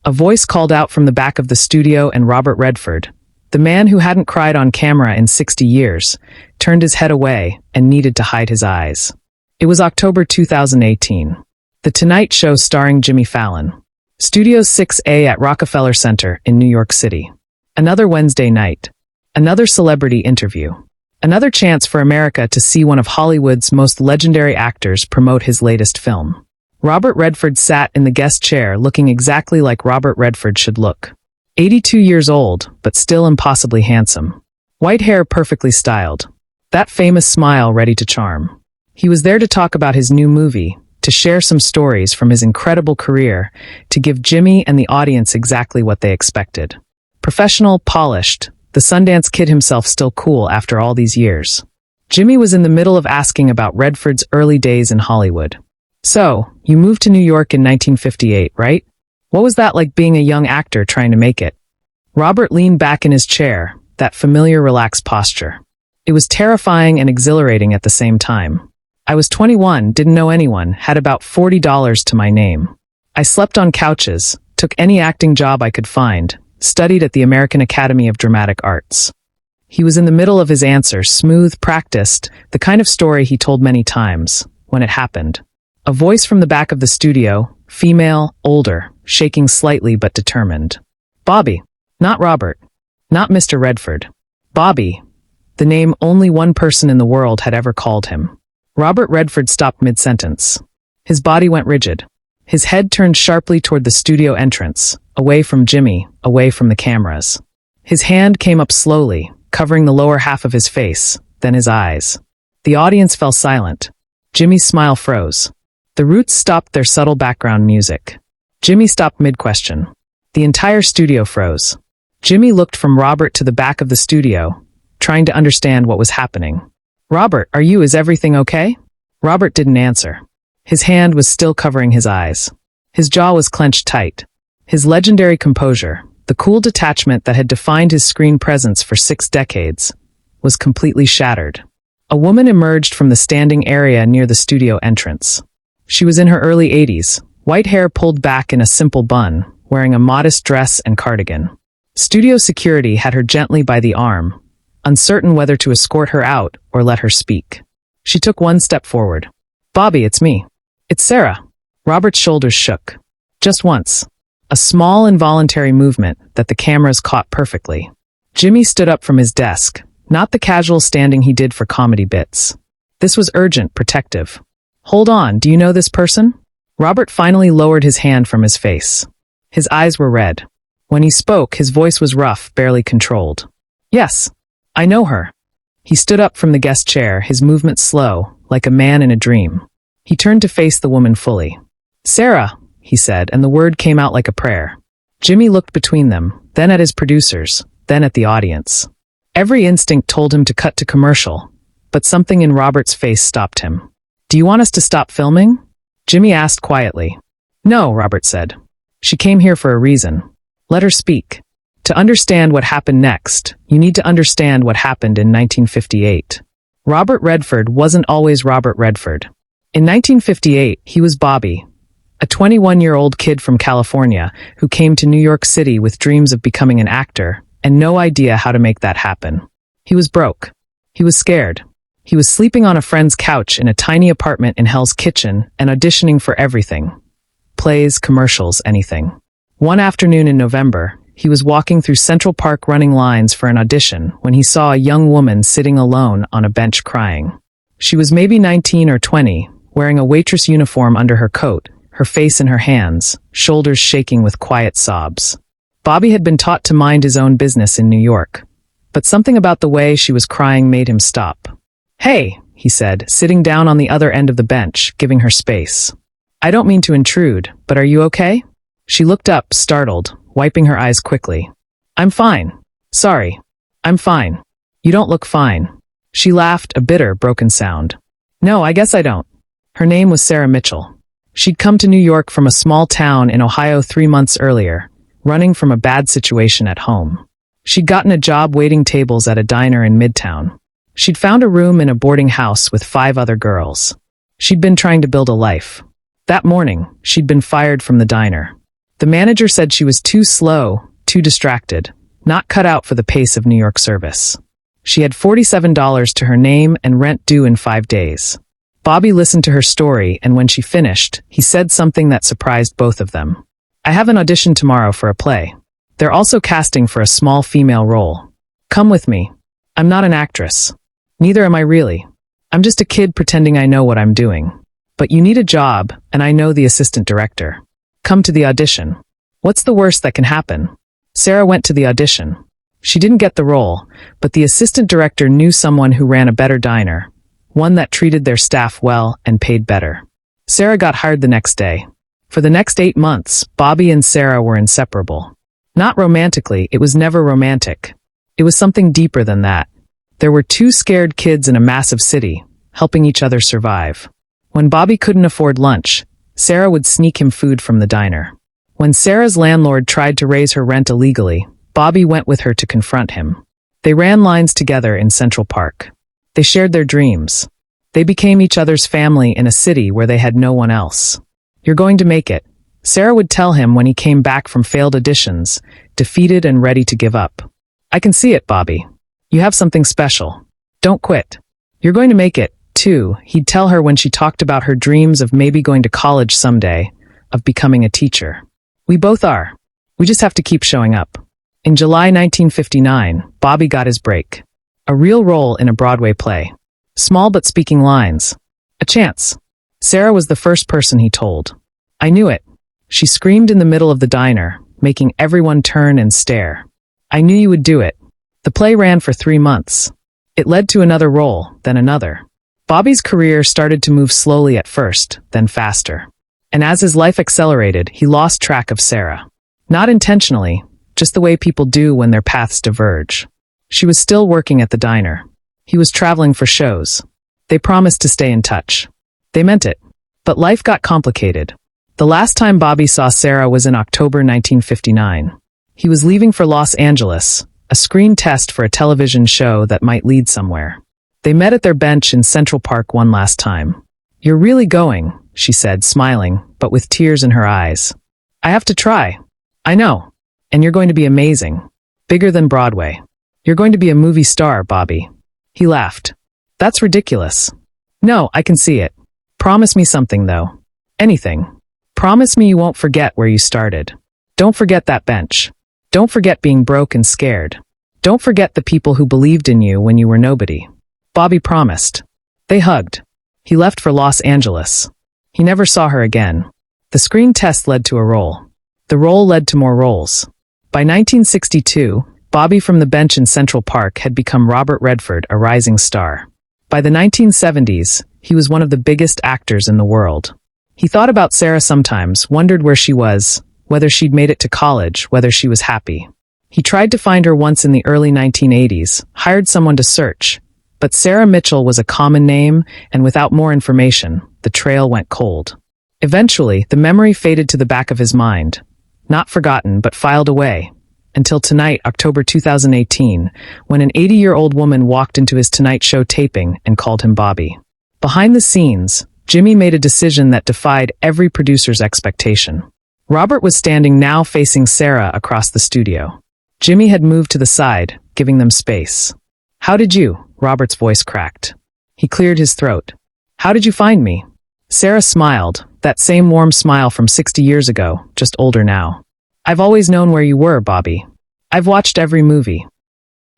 A voice called out from the back of the studio, and Robert Redford, the man who hadn't cried on camera in 60 years, turned his head away and needed to hide his eyes. It was October 2018. The Tonight Show starring Jimmy Fallon. Studio 6A at Rockefeller Center in New York City. Another Wednesday night. Another celebrity interview. Another chance for America to see one of Hollywood's most legendary actors promote his latest film. Robert Redford sat in the guest chair looking exactly like Robert Redford should look. 82 years old, but still impossibly handsome. White hair perfectly styled. That famous smile ready to charm. He was there to talk about his new movie, to share some stories from his incredible career, to give Jimmy and the audience exactly what they expected. Professional, polished, the Sundance Kid himself still cool after all these years. Jimmy was in the middle of asking about Redford's early days in Hollywood. So, you moved to New York in 1958, right? What was that like being a young actor trying to make it? Robert leaned back in his chair, that familiar relaxed posture. It was terrifying and exhilarating at the same time. I was 21, didn't know anyone, had about $40 to my name. I slept on couches, took any acting job I could find, studied at the American Academy of Dramatic Arts. He was in the middle of his answer, smooth, practiced, the kind of story he told many times, when it happened. A voice from the back of the studio, female, older, shaking slightly but determined. Bobby. Not Robert. Not Mr. Redford. Bobby. The name only one person in the world had ever called him. Robert Redford stopped mid-sentence. His body went rigid. His head turned sharply toward the studio entrance, away from Jimmy, away from the cameras. His hand came up slowly, covering the lower half of his face, then his eyes. The audience fell silent. Jimmy's smile froze. The Roots stopped their subtle background music. Jimmy stopped mid-question. The entire studio froze. Jimmy looked from Robert to the back of the studio, trying to understand what was happening. Robert, is everything okay? Robert didn't answer. His hand was still covering his eyes. His jaw was clenched tight. His legendary composure, the cool detachment that had defined his screen presence for 6 decades, was completely shattered. A woman emerged from the standing area near the studio entrance. She was in her early 80s, white hair pulled back in a simple bun, wearing a modest dress and cardigan. Studio security had her gently by the arm, uncertain whether to escort her out or let her speak. She took one step forward. Bobby, it's me. It's Sarah. Robert's shoulders shook. Just once. A small involuntary movement that the cameras caught perfectly. Jimmy stood up from his desk, not the casual standing he did for comedy bits. This was urgent, protective. Hold on, do you know this person? Robert finally lowered his hand from his face. His eyes were red. When he spoke, his voice was rough, barely controlled. Yes, I know her. He stood up from the guest chair, his movement slow, like a man in a dream. He turned to face the woman fully. Sarah, he said, and the word came out like a prayer. Jimmy looked between them, then at his producers, then at the audience. Every instinct told him to cut to commercial, but something in Robert's face stopped him. Do you want us to stop filming? Jimmy asked quietly. No, Robert said. She came here for a reason. Let her speak. To understand what happened next, you need to understand what happened in 1958. Robert Redford wasn't always Robert Redford. In 1958, he was Bobby, a 21-year-old kid from California who came to New York City with dreams of becoming an actor and no idea how to make that happen. He was broke. He was scared. He was sleeping on a friend's couch in a tiny apartment in Hell's Kitchen and auditioning for everything. Plays, commercials, anything. One afternoon in November, he was walking through Central Park running lines for an audition when he saw a young woman sitting alone on a bench crying. She was maybe 19 or 20, wearing a waitress uniform under her coat, her face in her hands, shoulders shaking with quiet sobs. Bobby had been taught to mind his own business in New York, but something about the way she was crying made him stop. Hey, he said, sitting down on the other end of the bench, giving her space. I don't mean to intrude, but are you okay? She looked up, startled, wiping her eyes quickly. I'm fine. Sorry. I'm fine. You don't look fine. She laughed, a bitter, broken sound. No, I guess I don't. Her name was Sarah Mitchell. She'd come to New York from a small town in Ohio 3 months earlier, running from a bad situation at home. She'd gotten a job waiting tables at a diner in Midtown. She'd found a room in a boarding house with 5 other girls. She'd been trying to build a life. That morning, she'd been fired from the diner. The manager said she was too slow, too distracted, not cut out for the pace of New York service. She had $47 to her name and rent due in 5 days. Bobby listened to her story, and when she finished, he said something that surprised both of them. "I have an audition tomorrow for a play. They're also casting for a small female role. Come with me. I'm not an actress. Neither am I really. I'm just a kid pretending I know what I'm doing. But you need a job, and I know the assistant director. Come to the audition. What's the worst that can happen?" Sarah went to the audition. She didn't get the role, but the assistant director knew someone who ran a better diner, one that treated their staff well and paid better. Sarah got hired the next day. For the next 8 months, Bobby and Sarah were inseparable. Not romantically, it was never romantic. It was something deeper than that. There were 2 scared kids in a massive city, helping each other survive. When Bobby couldn't afford lunch, Sarah would sneak him food from the diner. When Sarah's landlord tried to raise her rent illegally, Bobby went with her to confront him. They ran lines together in Central Park. They shared their dreams. They became each other's family in a city where they had no one else. "You're going to make it," Sarah would tell him when he came back from failed auditions, defeated and ready to give up. "I can see it, Bobby. You have something special. Don't quit. You're going to make it, too," he'd tell her when she talked about her dreams of maybe going to college someday, of becoming a teacher. "We both are. We just have to keep showing up." In July 1959, Bobby got his break. A real role in a Broadway play. Small but speaking lines. A chance. Sarah was the first person he told. "I knew it." She screamed in the middle of the diner, making everyone turn and stare. "I knew you would do it." The play ran for 3 months. It led to another role, then another. Bobby's career started to move slowly at first, then faster. And as his life accelerated, he lost track of Sarah. Not intentionally, just the way people do when their paths diverge. She was still working at the diner. He was traveling for shows. They promised to stay in touch. They meant it. But life got complicated. The last time Bobby saw Sarah was in October 1959. He was leaving for Los Angeles, a screen test for a television show that might lead somewhere. They met at their bench in Central Park one last time. "You're really going," she said, smiling, but with tears in her eyes. "I have to try." "I know. And you're going to be amazing. Bigger than Broadway. You're going to be a movie star, Bobby." He laughed. "That's ridiculous." "No, I can see it. Promise me something, though. Anything. Promise me you won't forget where you started. Don't forget that bench. Don't forget being broke and scared. Don't forget the people who believed in you when you were nobody." Bobby promised. They hugged. He left for Los Angeles. He never saw her again. The screen test led to a role. The role led to more roles. By 1962, Bobby from the bench in Central Park had become Robert Redford, a rising star. By the 1970s, he was one of the biggest actors in the world. He thought about Sarah sometimes, wondered where she was, whether she'd made it to college, whether she was happy. He tried to find her once in the early 1980s, hired someone to search, but Sarah Mitchell was a common name, and without more information, the trail went cold. Eventually, the memory faded to the back of his mind. Not forgotten, but filed away. Until tonight, October 2018, when an 80-year-old woman walked into his Tonight Show taping and called him Bobby. Behind the scenes, Jimmy made a decision that defied every producer's expectation. Robert was standing now facing Sarah across the studio. Jimmy had moved to the side, giving them space. "How did you?" Robert's voice cracked. He cleared his throat. "How did you find me?" Sarah smiled, that same warm smile from 60 years ago, just older now. "I've always known where you were, Bobby. I've watched every movie.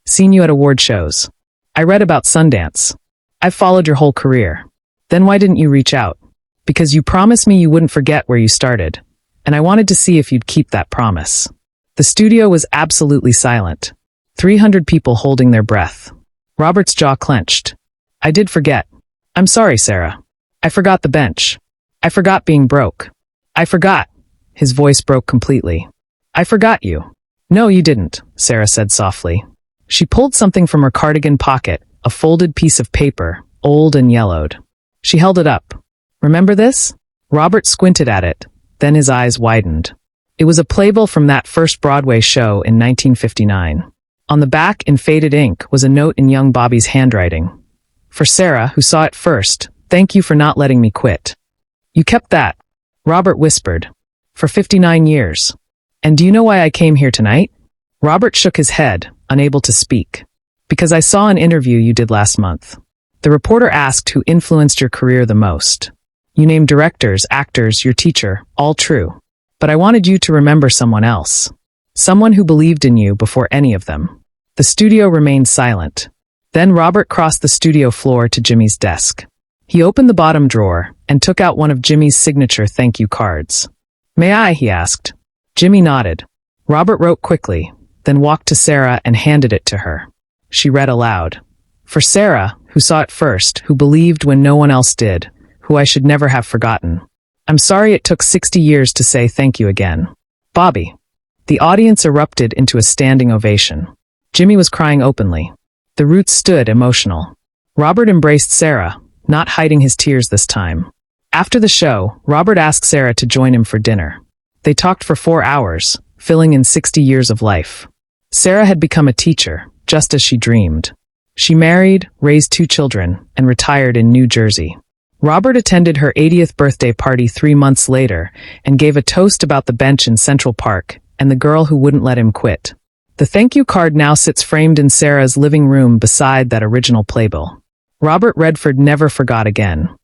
Seen you at award shows. I read about Sundance. I've followed your whole career. Then why didn't you reach out? Because you promised me you wouldn't forget where you started, and I wanted to see if you'd keep that promise." The studio was absolutely silent. 300 people holding their breath. Robert's jaw clenched. "I did forget. I'm sorry, Sarah. I forgot the bench. I forgot being broke. I forgot." His voice broke completely. "I forgot you." "No, you didn't," Sarah said softly. She pulled something from her cardigan pocket, a folded piece of paper, old and yellowed. She held it up. "Remember this?" Robert squinted at it, then his eyes widened. It was a playbill from that first Broadway show in 1959. On the back, in faded ink, was a note in young Bobby's handwriting. "For Sarah, who saw it first, thank you for not letting me quit." "You kept that," Robert whispered. For 59 years. And do you know why I came here tonight? Robert shook his head, unable to speak. Because I saw an interview you did last month. The reporter asked who influenced your career the most. You named directors, actors, your teacher, all true. But I wanted you to remember someone else. Someone who believed in you before any of them. The studio remained silent. Then Robert crossed the studio floor to Jimmy's desk. He opened the bottom drawer and took out one of Jimmy's signature thank you cards. May I? He asked. Jimmy nodded. Robert wrote quickly, then walked to Sarah and handed it to her. She read aloud. For Sarah, who saw it first, who believed when no one else did, who I should never have forgotten. I'm sorry it took 60 years to say thank you again. Bobby. The audience erupted into a standing ovation. Jimmy was crying openly. The Roots stood emotional. Robert embraced Sarah, not hiding his tears this time. After the show, Robert asked Sarah to join him for dinner. They talked for 4 hours, filling in 60 years of life. Sarah had become a teacher, just as she dreamed. She married, raised 2 children, and retired in New Jersey. Robert attended her 80th birthday party 3 months later and gave a toast about the bench in Central Park and the girl who wouldn't let him quit. The thank you card now sits framed in Sarah's living room beside that original playbill. Robert Redford never forgot again.